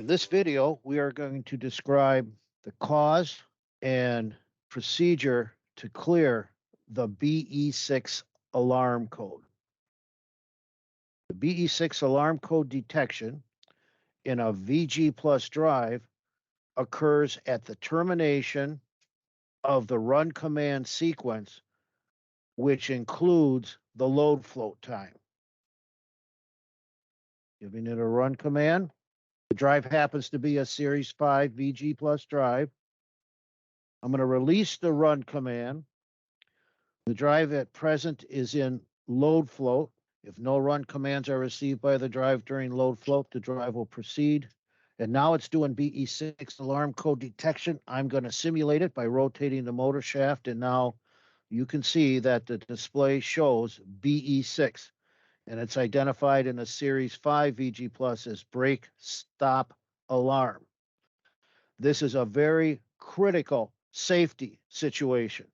In this video, we are going to describe the cause and procedure to clear the BE6 alarm code. The BE6 alarm code detection in a VG plus drive occurs at the termination of the run command sequence, which includes the load float time. Giving it a run command. The drive happens to be a Series 5 VG plus drive. I'm going to release the run command. The drive at present is in load float. If no run commands are received by the drive during load float, the drive will proceed. And now it's doing BE6 alarm code detection. I'm going to simulate it by rotating the motor shaft. And now you can see that the display shows BE6. And it's identified in a Series 5 VG Plus as brake stop alarm. This is a very critical safety situation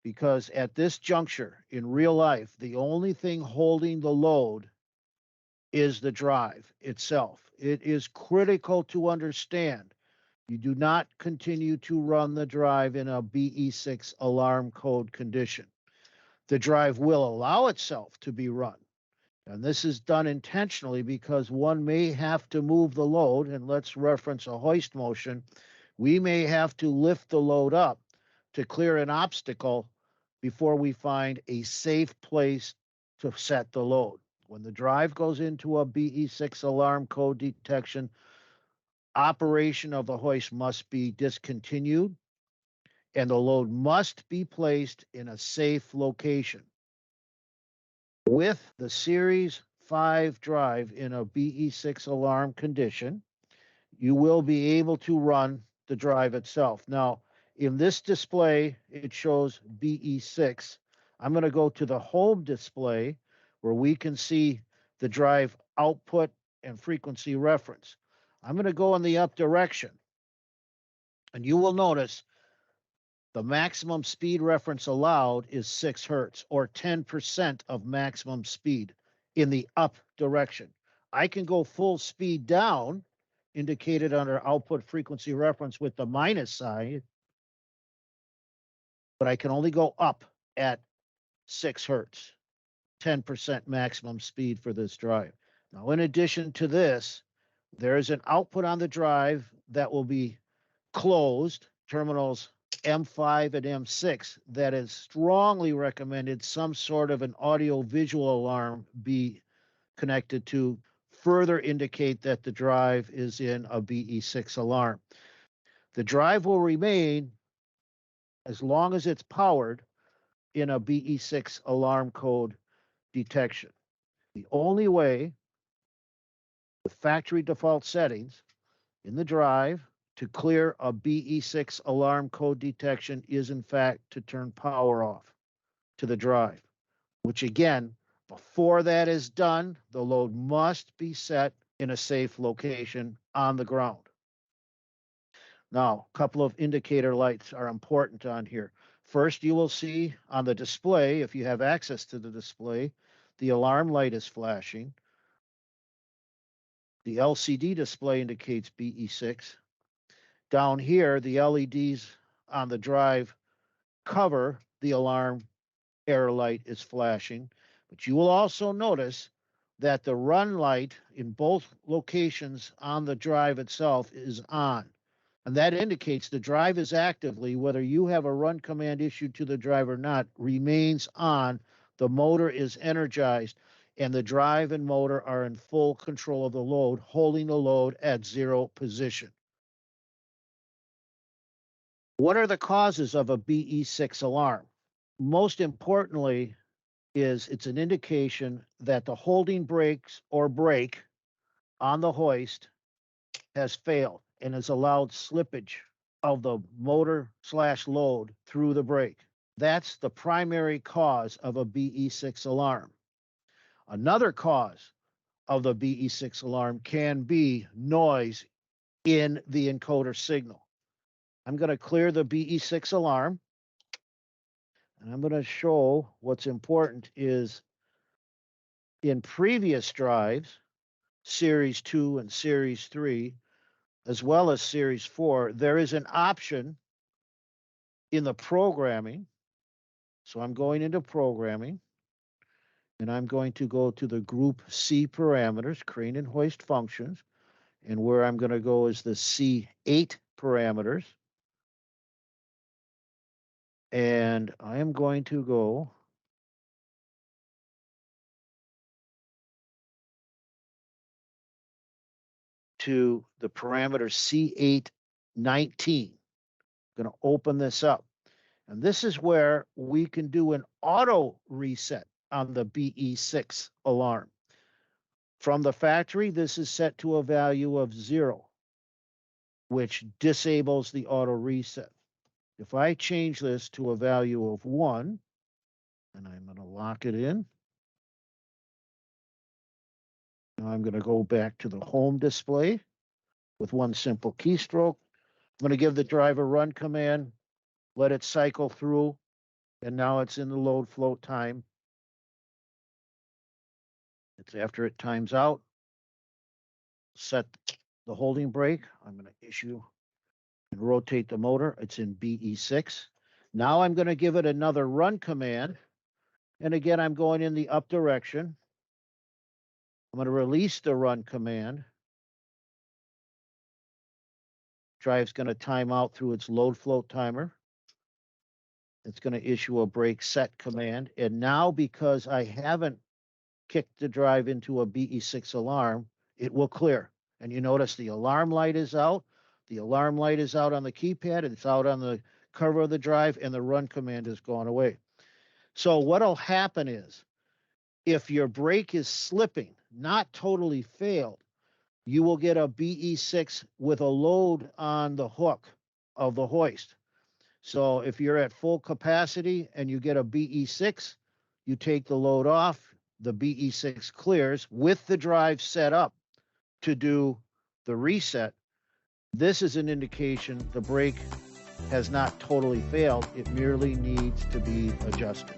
because at this juncture in real life, the only thing holding the load is the drive itself. It is critical to understand you do not continue to run the drive in a BE6 alarm code condition. The drive will allow itself to be run. And this is done intentionally because one may have to move the load, and let's reference a hoist motion. We may have to lift the load up to clear an obstacle before we find a safe place to set the load. When the drive goes into a BE6 alarm code detection, operation of the hoist must be discontinued, and the load must be placed in a safe location. With the Series 5 drive in a BE6 alarm condition, you will be able to run the drive itself. Now, in this display, it shows BE6. I'm going to go to the home display where we can see the drive output and frequency reference. I'm going to go in the up direction, and you will notice the maximum speed reference allowed is 6 hertz, or 10% of maximum speed in the up direction. I can go full speed down, indicated under output frequency reference with the minus sign, but I can only go up at 6 hertz, 10% maximum speed for this drive. Now, in addition to this, there is an output on the drive that will be closed, terminals M5 and M6, that is strongly recommended some sort of an audio-visual alarm be connected to further indicate that the drive is in a BE6 alarm. The drive will remain, as long as it's powered, in a BE6 alarm code detection. The only way, with factory default settings in the drive, to clear a BE6 alarm code detection is, in fact, to turn power off to the drive, which again, before that is done, the load must be set in a safe location on the ground. Now, a couple of indicator lights are important on here. First, you will see on the display, if you have access to the display, the alarm light is flashing. The LCD display indicates BE6. Down here, the LEDs on the drive cover the alarm error light is flashing. But you will also notice that the run light in both locations on the drive itself is on. And that indicates the drive is actively, whether you have a run command issued to the drive or not, remains on. The motor is energized, and the drive and motor are in full control of the load, holding the load at 0 position. What are the causes of a BE6 alarm? Most importantly is it's an indication that the holding brakes or brake on the hoist has failed and has allowed slippage of the motor/load through the brake. That's the primary cause of a BE6 alarm. Another cause of the BE6 alarm can be noise in the encoder signal. I'm going to clear the BE6 alarm, and I'm going to show what's important is in previous drives, Series 2 and Series 3, as well as Series 4, there is an option in the programming. So I'm going into programming, and I'm going to go to the Group C parameters, crane and hoist functions, and where I'm going to go is the C8 parameters. And I am going to go to the parameter C819. I'm going to open this up. And this is where we can do an auto reset on the BE6 alarm. From the factory, this is set to a value of 0, which disables the auto reset. If I change this to a value of 1, and I'm going to lock it in, now I'm going to go back to the home display with one simple keystroke. I'm going to give the driver run command, let it cycle through, and now it's in the load float time. It's after it times out. Set the holding brake. I'm going to issue and rotate the motor. It's in BE6. Now I'm going to give it another run command. And again, I'm going in the up direction. I'm going to release the run command. Drive's going to time out through its load float timer. It's going to issue a brake set command. And now, because I haven't kicked the drive into a BE6 alarm, it will clear. And you notice the alarm light is out. The alarm light is out on the keypad. It's out on the cover of the drive, and the run command has gone away. So what'll happen is, if your brake is slipping, not totally failed, you will get a BE6 with a load on the hook of the hoist. So if you're at full capacity and you get a BE6, you take the load off, the BE6 clears with the drive set up to do the reset. This is an indication the brake has not totally failed. It merely needs to be adjusted.